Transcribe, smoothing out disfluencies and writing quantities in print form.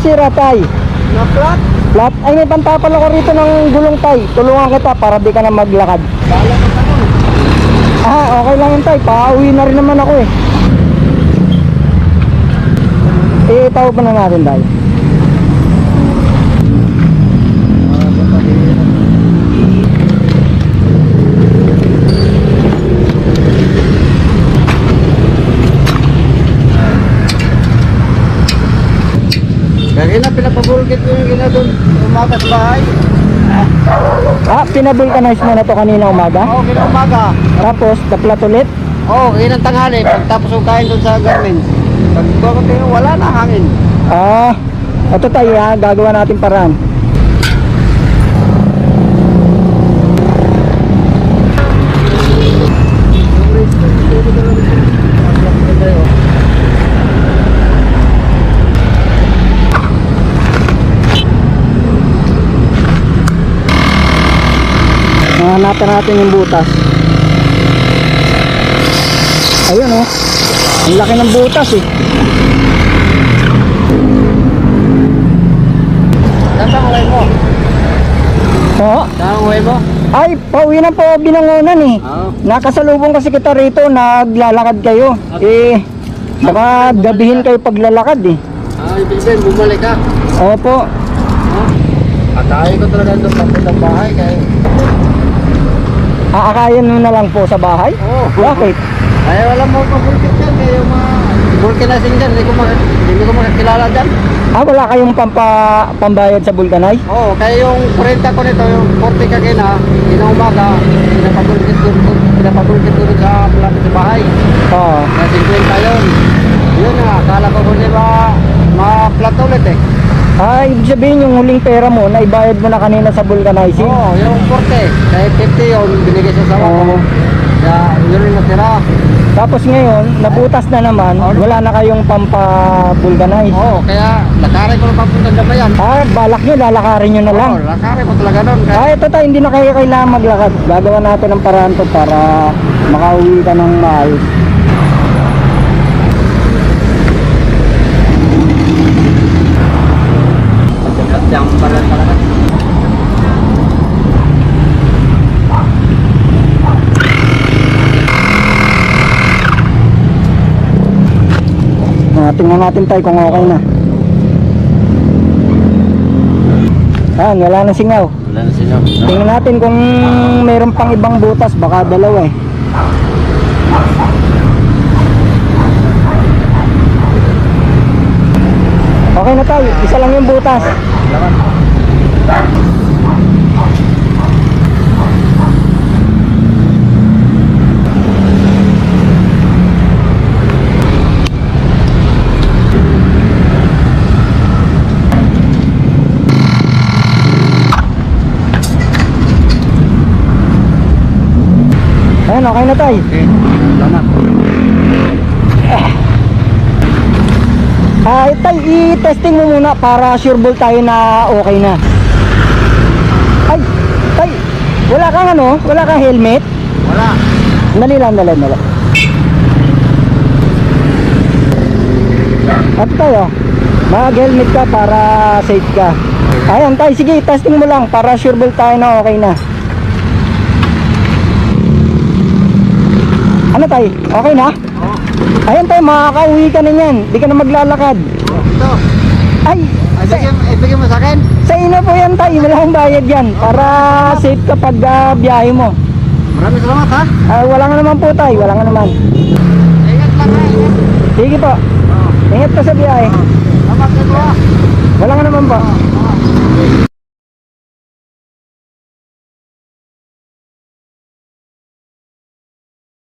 sira, tay? Na flat? Flat? Ay, may pantapal ako rito ng gulong, tay. Tulungan kita para di ka na maglakad. Bala ka pa nun. Okay lang yun, tay. Pauwi na rin naman ako eh. Tawag pa na natin, tay. Kaya na pinapabulkit ko yung gina doon. Umaga sa bahay. Pinabulkanize mo na to kanina umaga? Oo, kina umaga. Tapos, naplat ulit? Oo, kinang tanghali. Pagtapos ko kain doon sa garments. Pagkuha ko tingin, wala na hangin. Ito tayo ha, gagawa natin paraan. Hanapin natin yung butas. Ayun oh. Ang laki ng butas eh. Saan ang way mo? Oo. Saan ang way mo? Ay, pauwi na po Binangonan eh. Oo. Nakasalubong kasi kita rito, naglalakad kayo. Baka gabihin kayo paglalakad eh. Ibig sabihin, bumalik ka. Opo. Atay ko talaga doon papuntang bahay kaya. Aakayan mo na lang po sa bahay? Oo. Bakit? Ay, wala mo pabulkit dyan. Kaya yung mga vulcanizing dyan, hindi ko makakilala dyan. Wala kayong pambayad sa Vulcanize? Oo, kaya yung 40 ko nito, yung 40 kagina, kinaumaga, pinapabulkit ko doon sa malapit sa bahay. Oo. Kaya 50 yun. Yun nga, akala ko kung di ba ma-flat ulit eh. Ibig sabihin yung huling pera mo, naibayad mo na kanina sa vulcanizing? Oo, yung 40. Kaya 50 yun, binigay sa sawa ko. Oo. Kaya yun yung natira. Tapos ngayon, nabutas na naman, wala na kayong pampa-vulcanize? Oo, kaya lakarin ko na papunta na ba yan? Balak nyo, lalakarin nyo na lang? Oo, lakarin ko talaga doon. Kaya Ito tayo, hindi na kayo kailangan maglakad. Gagawa natin ng paraan to para makauwi ka ng maayos. yung pala talaga. Tingnan natin tayo kung okay na. Wala na singaw. Wala na sila. Tingnan natin kung mayroon pang ibang butas, baka dalawa eh. Okay na tayo, isa lang yung butas. Ayan, okay na tayo. Okay, salamat. Tay, i-testing mo muna para sure ball tayo na okay na. Ay, tay, wala kang helmet? Wala. Dali lang. At tayo, mag-helmet ka para safe ka. Ayan tay, sige, testing mo lang para sure ball tayo na okay na. Ano tay, okay na? Oo. Ayan tay, makakauwi ka na yan. Di ka na maglalakad. Ito. Ay, Ibigay mo sa akin? sa ina po yan tay, wala akong bayad yan. Para safe kapag biyahe mo. Maraming salamat ha. Wala nga naman po tay, wala nga naman. Ingat lang ha, ingat. Sige po, Oo. ingat ka sa biyahe. Salamat ka po ha. Wala nga naman po.